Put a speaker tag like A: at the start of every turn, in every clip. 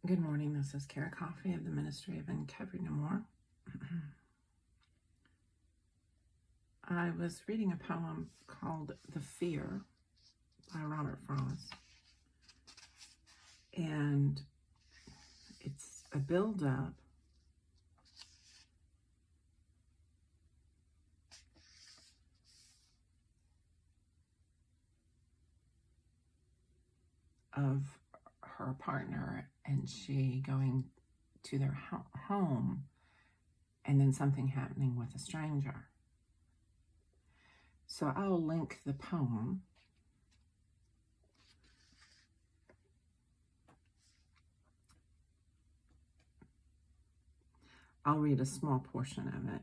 A: Good morning, this is Beaty-Coffey of the Ministry of Uncovered No More. I was reading a poem called The Fear by Robert Frost, and it's a build-up of her partner and she going to their home and then something happening with a stranger. So I'll link the poem. I'll read a small portion of it.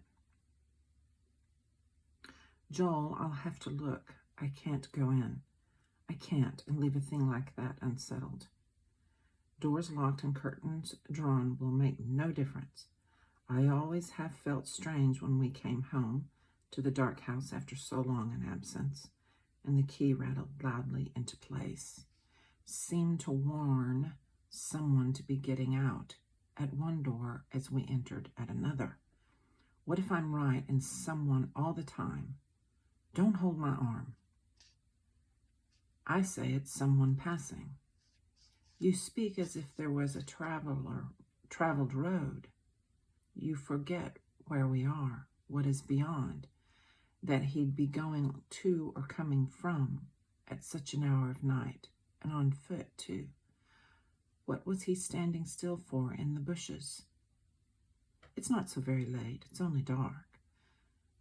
A: Joel, I'll have to look. I can't go in. I can't and leave a thing like that unsettled. Doors locked and curtains drawn will make no difference. I always have felt strange when we came home to the dark house after so long an absence, and the key rattled loudly into place. Seemed to warn someone to be getting out at one door as we entered at another. What if I'm right and someone all the time? Don't hold my arm. I say it's someone passing. You speak as if there was a traveled road. You forget where we are, what is beyond, that he'd be going to or coming from at such an hour of night, and on foot too. What was he standing still for in the bushes? It's not so very late, it's only dark.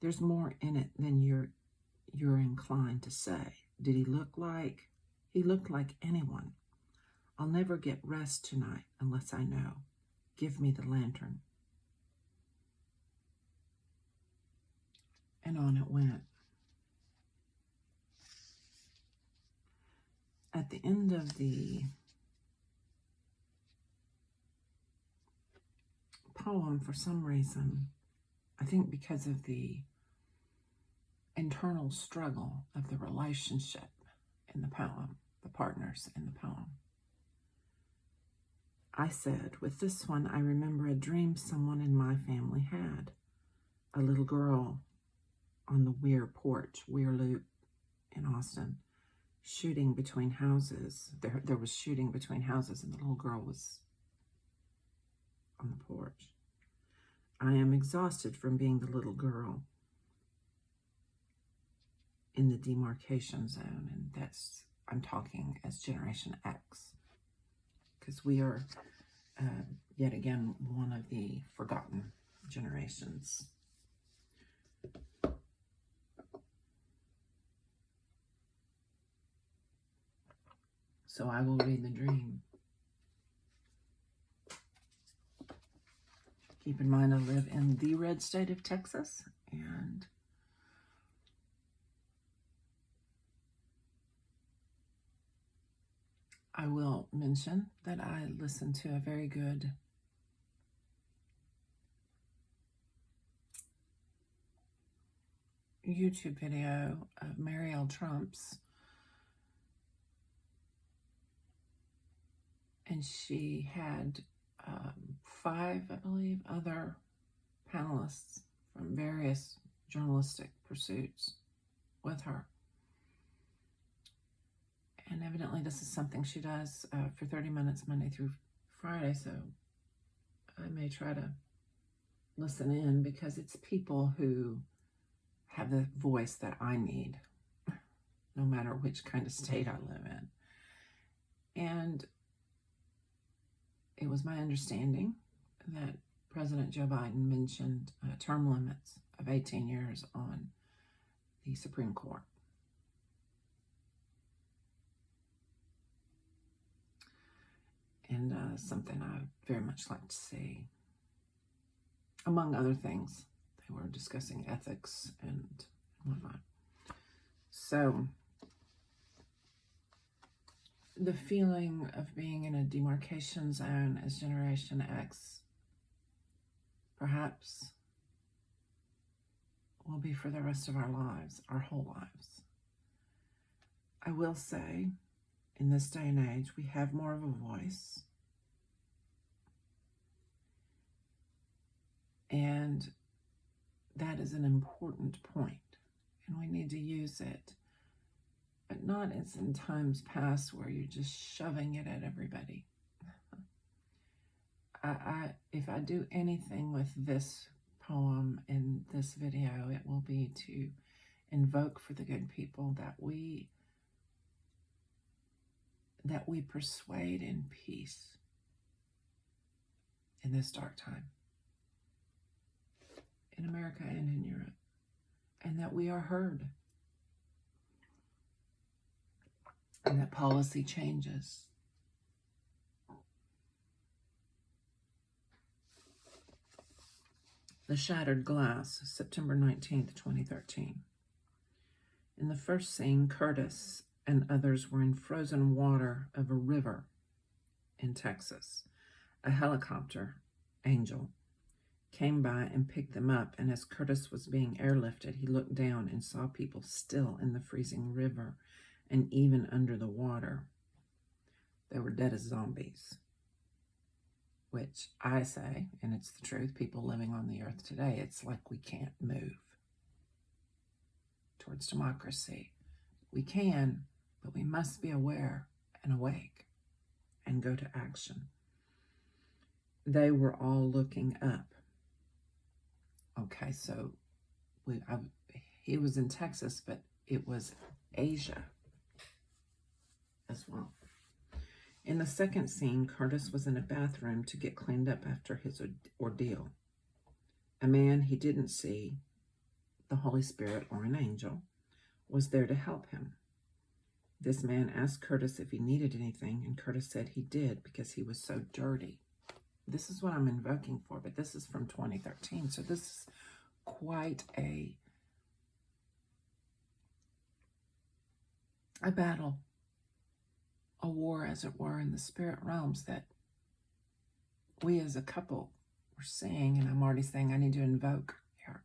A: There's more in it than you're inclined to say. Did he look like? He looked like anyone. I'll never get rest tonight unless I know. Give me the lantern. And on it went. At the end of the poem, for some reason, I think because of the internal struggle of the relationship in the poem, the partners in the poem, I said, with this one, I remember a dream someone in my family had. A little girl on the Weir porch, Weir Loop in Austin, shooting between houses. There was shooting between houses, and the little girl was on the porch. I am exhausted from being the little girl in the demarcation zone, and I'm talking as Generation X, because we are yet again one of the forgotten generations. So I will read the dream. Keep in mind I live in the red state of Texas, and I will mention that I listened to a very good YouTube video of Marielle Trump's, and she had 5, I believe, other panelists from various journalistic pursuits with her. And evidently this is something she does for 30 minutes Monday through Friday, so I may try to listen in, because it's people who have the voice that I need, no matter which kind of state I live in. And it was my understanding that President Joe Biden mentioned term limits of 18 years on the Supreme Court. And something I very much like to see. Among other things, they were discussing ethics and whatnot. So the feeling of being in a demarcation zone as Generation X perhaps will be for the rest of our lives, our whole lives. I will say, in this day and age, we have more of a voice. And that is an important point, and we need to use it, but not as in times past where you're just shoving it at everybody. If I do anything with this poem in this video, it will be to invoke for the good people that we persuade in peace in this dark time, in America and in Europe, and that we are heard, and that policy changes. The Shattered Glass, September 19th, 2013. In the first scene, Curtis and others were in frozen water of a river in Texas. A helicopter, Angel, came by and picked them up, and as Curtis was being airlifted, he looked down and saw people still in the freezing river and even under the water. They were dead as zombies, which I say, and it's the truth, people living on the earth today, it's like we can't move towards democracy. We can, but we must be aware and awake and go to action. They were all looking up. Okay, so he was in Texas, but it was Asia as well. In the second scene, Curtis was in a bathroom to get cleaned up after his ordeal. A man he didn't see, the Holy Spirit or an angel, was there to help him. This man asked Curtis if he needed anything, and Curtis said he did because he was so dirty. This is what I'm invoking for, but this is from 2013, so this is quite a battle, a war, as it were, in the spirit realms that we as a couple were seeing, and I'm already saying I need to invoke here.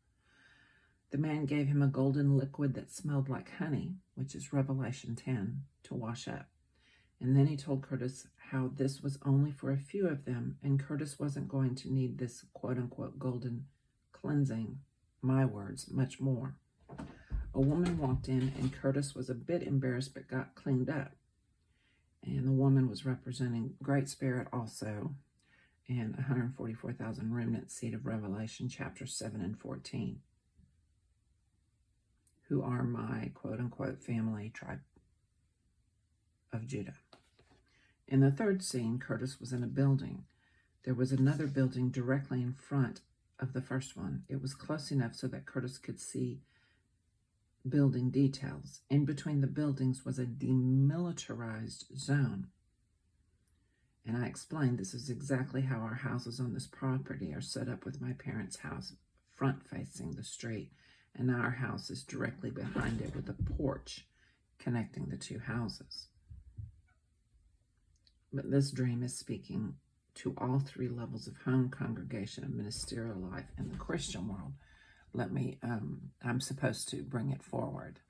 A: The man gave him a golden liquid that smelled like honey, which is Revelation 10, to wash up. And then he told Curtis how this was only for a few of them, and Curtis wasn't going to need this quote-unquote golden cleansing, my words, much more. A woman walked in, and Curtis was a bit embarrassed but got cleaned up. And the woman was representing Great Spirit also, and 144,000 remnant seed of Revelation, chapters 7 and 14, who are my quote-unquote family tribe of Judah. In the third scene, Curtis was in a building. There was another building directly in front of the first one. It was close enough so that Curtis could see building details. In between the buildings was a demilitarized zone. And I explained this is exactly how our houses on this property are set up, with my parents' house front facing the street, and our house is directly behind it with a porch connecting the two houses. But this dream is speaking to all three levels of home, congregation, and ministerial life in the Christian world. Let me, I'm supposed to bring it forward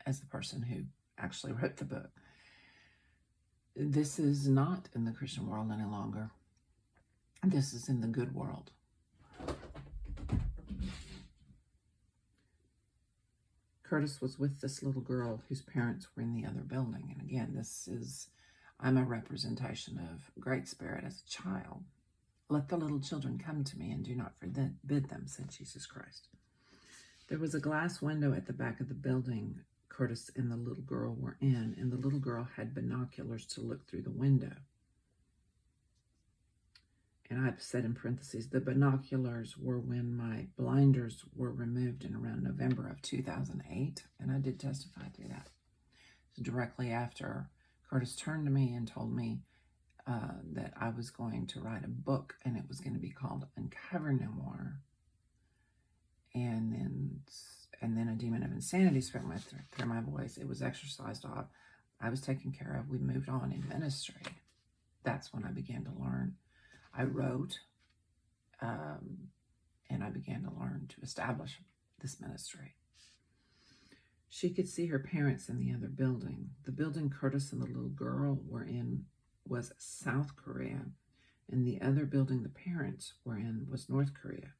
A: as the person who actually wrote the book. This is not in the Christian world any longer. This is in the good world. Curtis was with this little girl whose parents were in the other building. And again, I'm a representation of Great Spirit as a child. Let the little children come to me, and do not forbid them, said Jesus Christ. There was a glass window at the back of the building Curtis and the little girl were in, and the little girl had binoculars to look through the window. And I've said in parentheses, the binoculars were when my blinders were removed in around November of 2008, and I did testify through that. So directly after, Curtis turned to me and told me that I was going to write a book, and it was going to be called Uncover No More. And then a demon of insanity spoke through my voice. It was exorcised off. I was taken care of. We moved on in ministry. That's when I began to learn. I wrote, and I began to learn to establish this ministry. She could see her parents in the other building. The building Curtis and the little girl were in was South Korea, and the other building the parents were in was North Korea.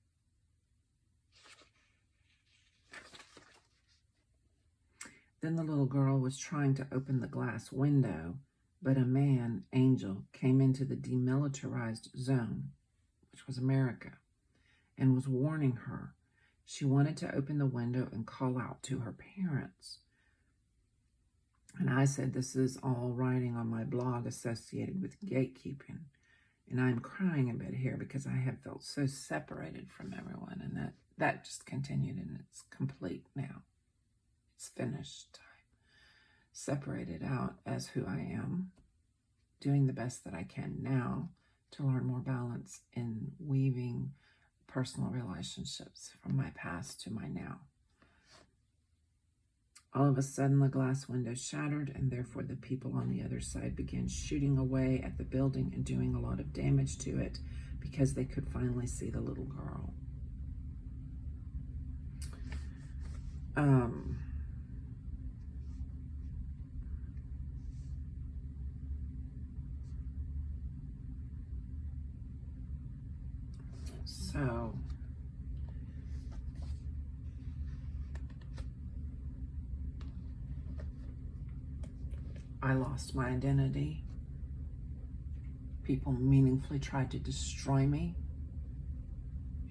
A: Then the little girl was trying to open the glass window, but a man, Angel, came into the demilitarized zone, which was America, and was warning her. She wanted to open the window and call out to her parents. And I said, this is all writing on my blog associated with gatekeeping. And I'm crying a bit here because I have felt so separated from everyone. And that just continued, and it's complete now. It's finished. I'm separated out as who I am, doing the best that I can now to learn more balance in weaving personal relationships from my past to my now. All of a sudden, the glass window shattered, and therefore the people on the other side began shooting away at the building and doing a lot of damage to it because they could finally see the little girl. So I lost my identity. People meaningfully tried to destroy me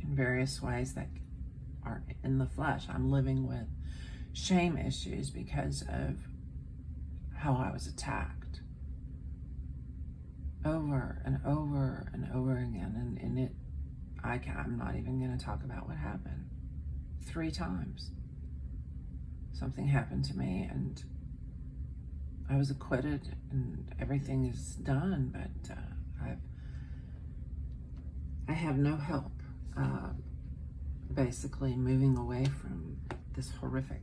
A: in various ways that are in the flesh. I'm living with shame issues because of how I was attacked over and over and over again. And I'm not even going to talk about what happened. 3 times. Something happened to me, and I was acquitted, and everything is done, but I have no help. Basically moving away from this horrific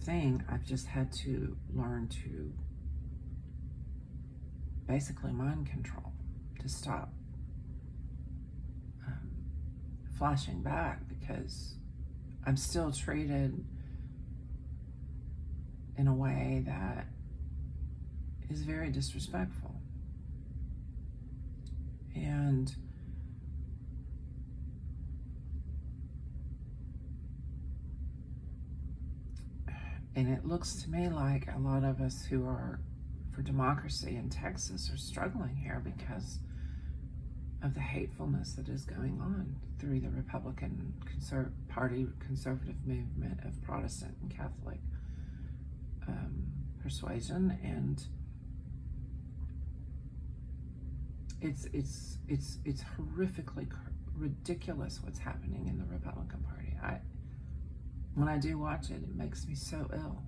A: thing, I've just had to learn to basically mind control, to stop flashing back, because I'm still treated in a way that is very disrespectful. And it looks to me like a lot of us who are for democracy in Texas are struggling here because of the hatefulness that is going on through the Republican Party conservative movement of Protestant and Catholic persuasion, and it's horrifically ridiculous what's happening in the Republican Party. When I do watch it, it makes me so ill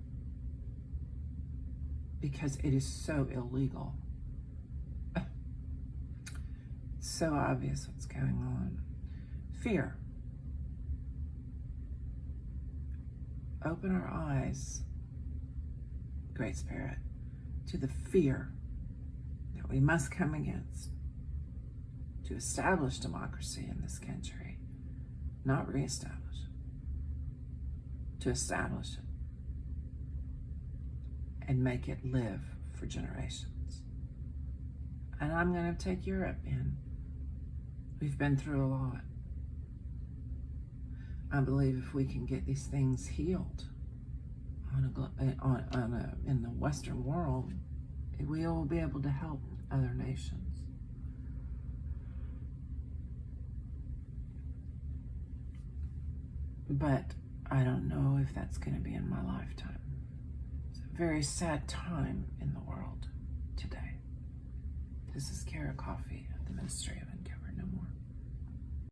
A: because it is so illegal. It's so obvious what's going on. Fear. Open our eyes, Great Spirit, to the fear that we must come against to establish democracy in this country, not reestablish it, to establish it and make it live for generations. And I'm going to take Europe in. We've been through a lot. I believe if we can get these things healed in the Western world, we will be able to help other nations. But I don't know if that's going to be in my lifetime. It's a very sad time in the world today. This is Beaty-Coffey of the Ministry of